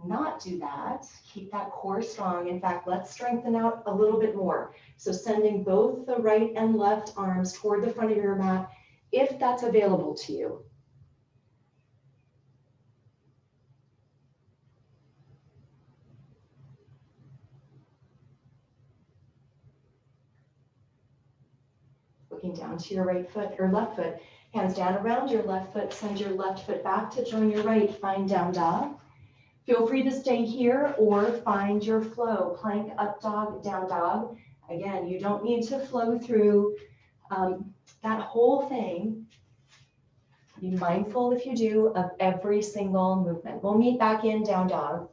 not do that. Keep that core strong. In fact, let's strengthen out a little bit more. So sending both the right and left arms toward the front of your mat, if that's available to you. Looking down to your right foot or left foot, hands down around your left foot, send your left foot back to join your right, find down dog. Feel free to stay here or find your flow, plank, up dog, down dog. Again, you don't need to flow through that whole thing. Be mindful if you do of every single movement. We'll meet back in down dog.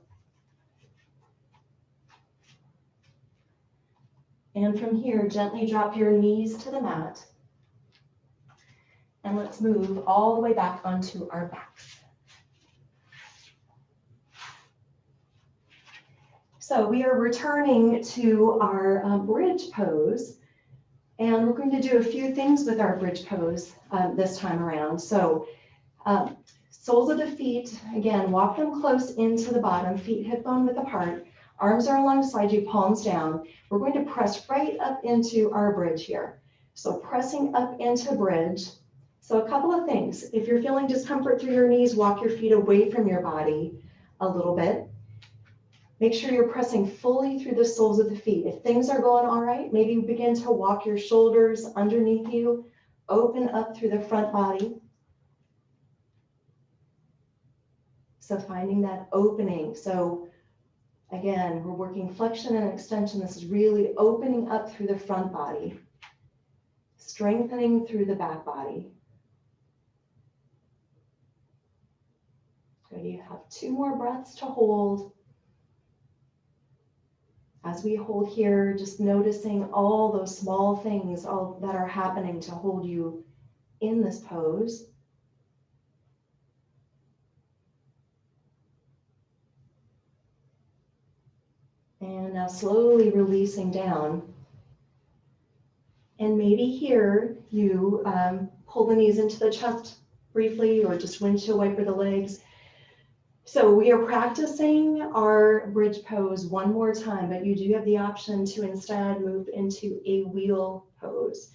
And from here, gently drop your knees to the mat. And let's move all the way back onto our backs. So we are returning to our bridge pose. And we're going to do a few things with our bridge pose this time around. So soles of the feet, again, walk them close into the bottom, feet hip bone width apart. Arms are alongside you, palms down. We're going to press right up into our bridge here. So pressing up into bridge. So a couple of things. If you're feeling discomfort through your knees, walk your feet away from your body a little bit. Make sure you're pressing fully through the soles of the feet. If things are going all right, maybe begin to walk your shoulders underneath you, open up through the front body. So finding that opening. So again, we're working flexion and extension. This is really opening up through the front body, strengthening through the back body. So you have 2 more breaths to hold. As we hold here, just noticing all those small things all that are happening to hold you in this pose. And now slowly releasing down. And maybe here you pull the knees into the chest briefly or just windshield wiper the legs. So we are practicing our bridge pose one more time, but you do have the option to instead move into a wheel pose.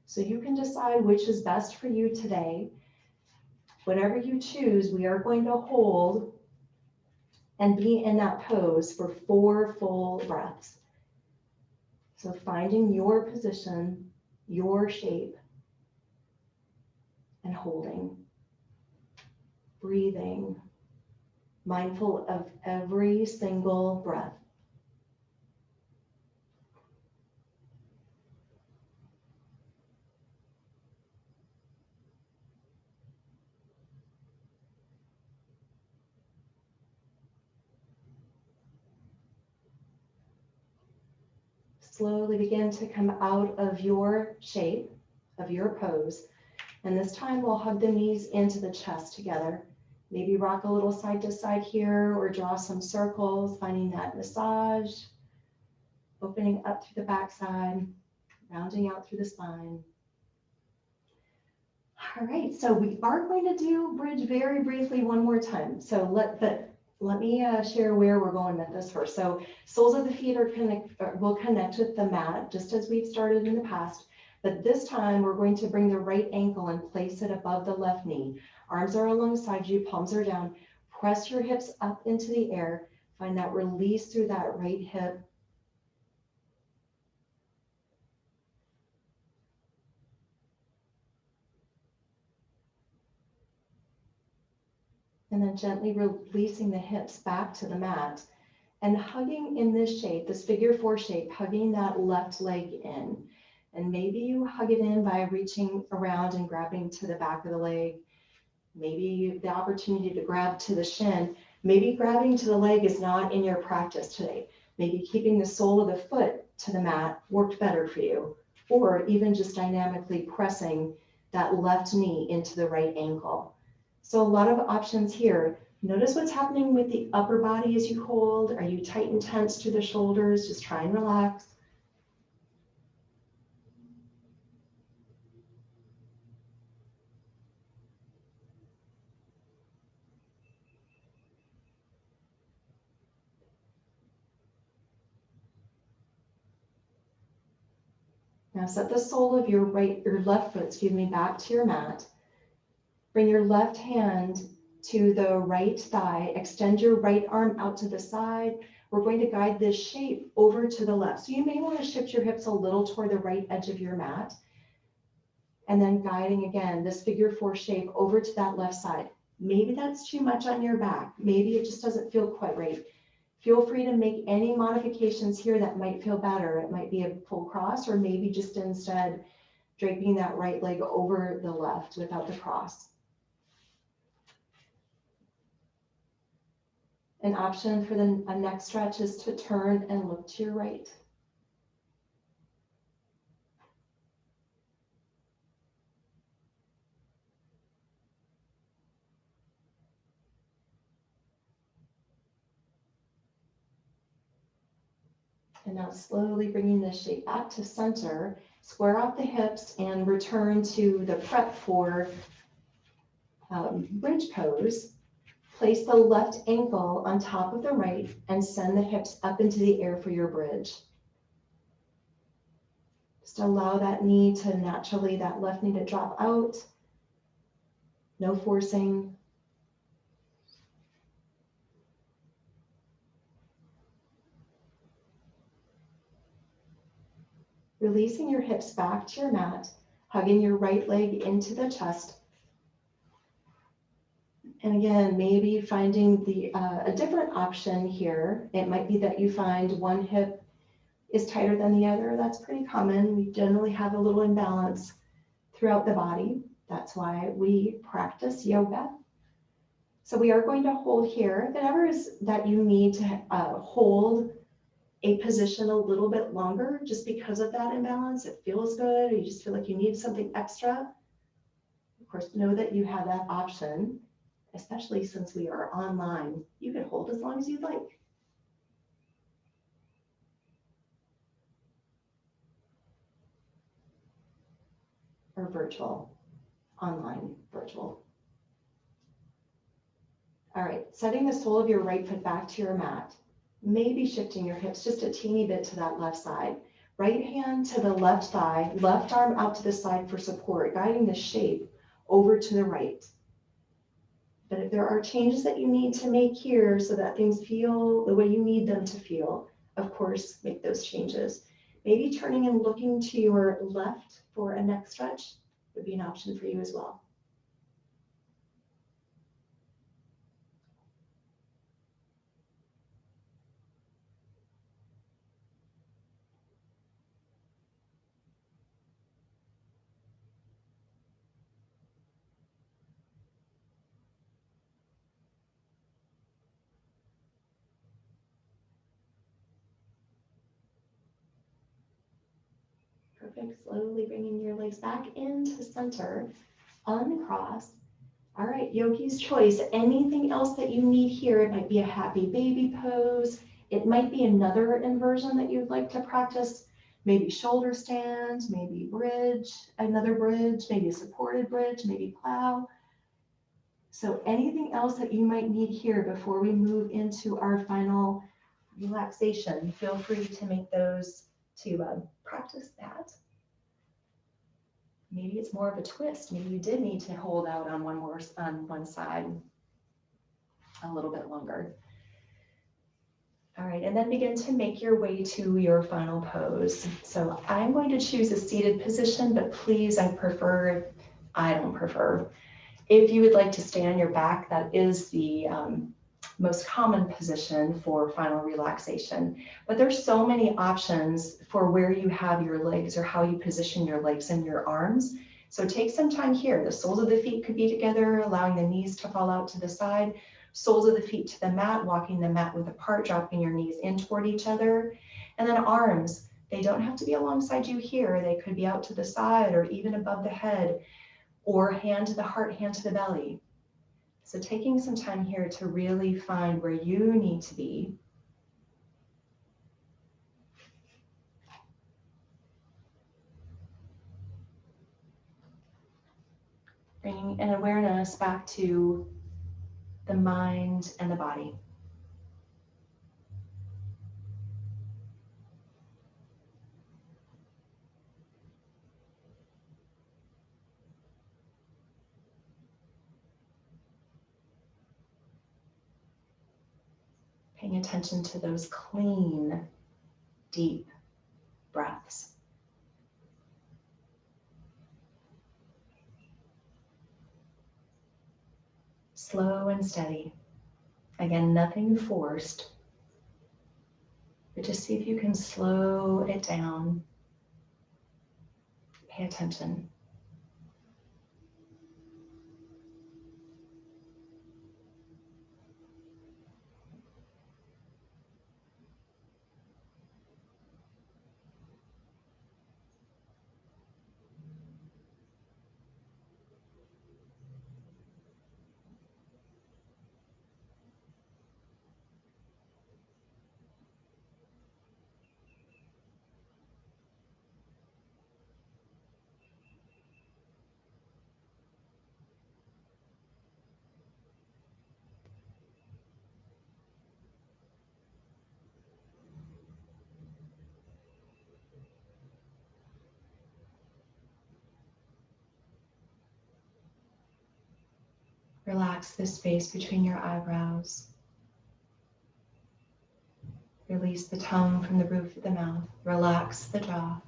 So you can decide which is best for you today. Whatever you choose, we are going to hold and be in that pose for 4 full breaths. So finding your position, your shape, and holding, breathing, mindful of every single breath. Slowly begin to come out of your shape, of your pose. And this time we'll hug the knees into the chest together. Maybe rock a little side to side here or draw some circles, finding that massage, opening up through the backside, rounding out through the spine. All right, so we are going to do bridge very briefly one more time. So let me share where we're going with this first. So soles of the feet will connect with the mat, just as we've started in the past. But this time we're going to bring the right ankle and place it above the left knee. Arms are alongside you, palms are down. Press your hips up into the air. Find that release through that right hip. And then gently releasing the hips back to the mat. And hugging in this shape, this figure 4 shape, hugging that left leg in. And maybe you hug it in by reaching around and grabbing to the back of the leg. Maybe the opportunity to grab to the shin. Maybe grabbing to the leg is not in your practice today. Maybe keeping the sole of the foot to the mat worked better for you. Or even just dynamically pressing that left knee into the right ankle. So a lot of options here. Notice what's happening with the upper body as you hold. Are you tight and tense through the shoulders? Just try and relax. Now set the sole of your left foot, back to your mat. Bring your left hand to the right thigh. Extend your right arm out to the side. We're going to guide this shape over to the left. So you may want to shift your hips a little toward the right edge of your mat. And then guiding again, this figure 4 shape over to that left side. Maybe that's too much on your back. Maybe it just doesn't feel quite right. Feel free to make any modifications here that might feel better. It might be a full cross, or maybe just instead draping that right leg over the left without the cross. An option for a neck stretch is to turn and look to your right. And now slowly bringing this shape back to center, square out the hips and return to the prep for bridge pose. Place the left ankle on top of the right and send the hips up into the air for your bridge. Just allow that knee to naturally, that left knee to drop out. No forcing. Releasing your hips back to your mat, hugging your right leg into the chest. And again, maybe finding a different option here. It might be that you find one hip is tighter than the other. That's pretty common. We generally have a little imbalance throughout the body. That's why we practice yoga. So we are going to hold here. Whatever is that you need to hold a position a little bit longer just because of that imbalance. It feels good, or you just feel like you need something extra. Of course, know that you have that option, especially since we are online. You can hold as long as you'd like. Or virtual, online, virtual. All right, setting the sole of your right foot back to your mat. Maybe shifting your hips just a teeny bit to that left side. Right hand to the left thigh, left arm out to the side for support, guiding the shape over to the right. But if there are changes that you need to make here so that things feel the way you need them to feel, of course, make those changes. Maybe turning and looking to your left for a neck stretch would be an option for you as well. Perfect. Slowly bringing your legs back into center, uncross. All right, yogi's choice. Anything else that you need here? It might be a happy baby pose. It might be another inversion that you'd like to practice. Maybe shoulder stand, maybe bridge, another bridge, maybe a supported bridge, maybe plow. So anything else that you might need here before we move into our final relaxation, feel free to make those to practice that. Maybe it's more of a twist. Maybe you did need to hold out on one side a little bit longer. All right, and then begin to make your way to your final pose. So I'm going to choose a seated position, but please, I don't prefer. If you would like to stay on your back, that is the most common position for final relaxation. But there's so many options for where you have your legs or how you position your legs and your arms. So take some time here. The soles of the feet could be together, allowing the knees to fall out to the side. Soles of the feet to the mat, walking the mat width apart, dropping your knees in toward each other. And then arms, they don't have to be alongside you here. They could be out to the side or even above the head, or hand to the heart, hand to the belly. So taking some time here to really find where you need to be. Bringing an awareness back to the mind and the body. Paying attention to those clean, deep breaths. Slow and steady. Again, nothing forced, but just see if you can slow it down. Pay attention. Relax the space between your eyebrows. Release the tongue from the roof of the mouth. Relax the jaw.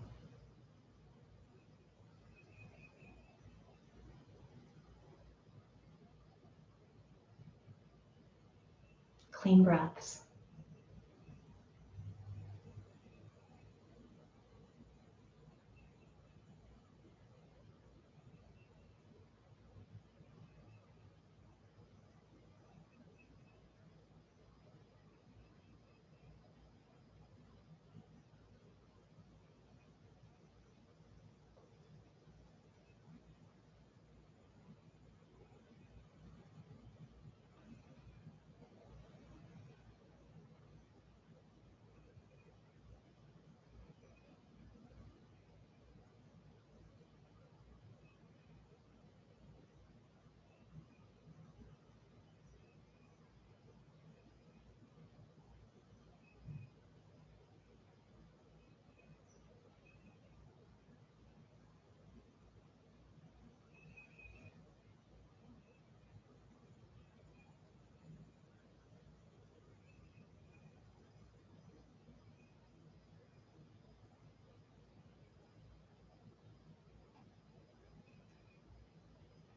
Clean breaths.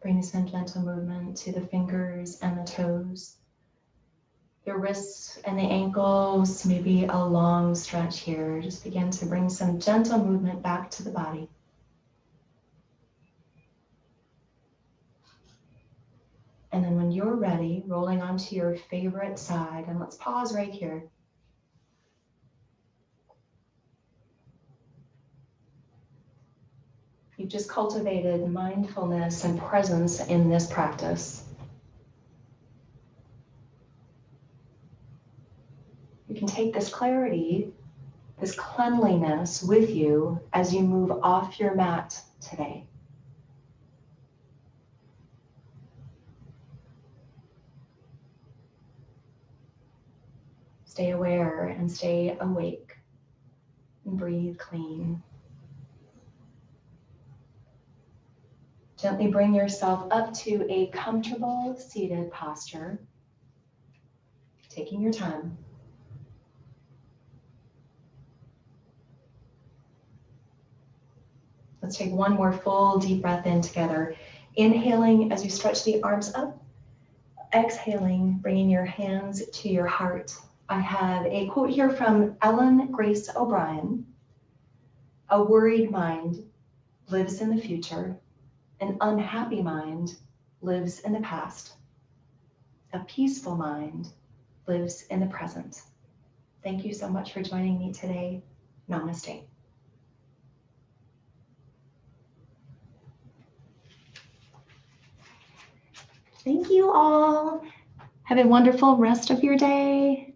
Bring some gentle movement to the fingers and the toes. The wrists and the ankles, maybe a long stretch here. Just begin to bring some gentle movement back to the body. And then when you're ready, rolling onto your favorite side, and let's pause right here. You've just cultivated mindfulness and presence in this practice. You can take this clarity, this cleanliness with you as you move off your mat today. Stay aware and stay awake and breathe clean. Gently bring yourself up to a comfortable seated posture, taking your time. Let's take one more full deep breath in together. Inhaling as you stretch the arms up. Exhaling, bringing your hands to your heart. I have a quote here from Ellen Grace O'Brien. A worried mind lives in the future. An unhappy mind lives in the past. A peaceful mind lives in the present. Thank you so much for joining me today. Namaste. Thank you all. Have a wonderful rest of your day.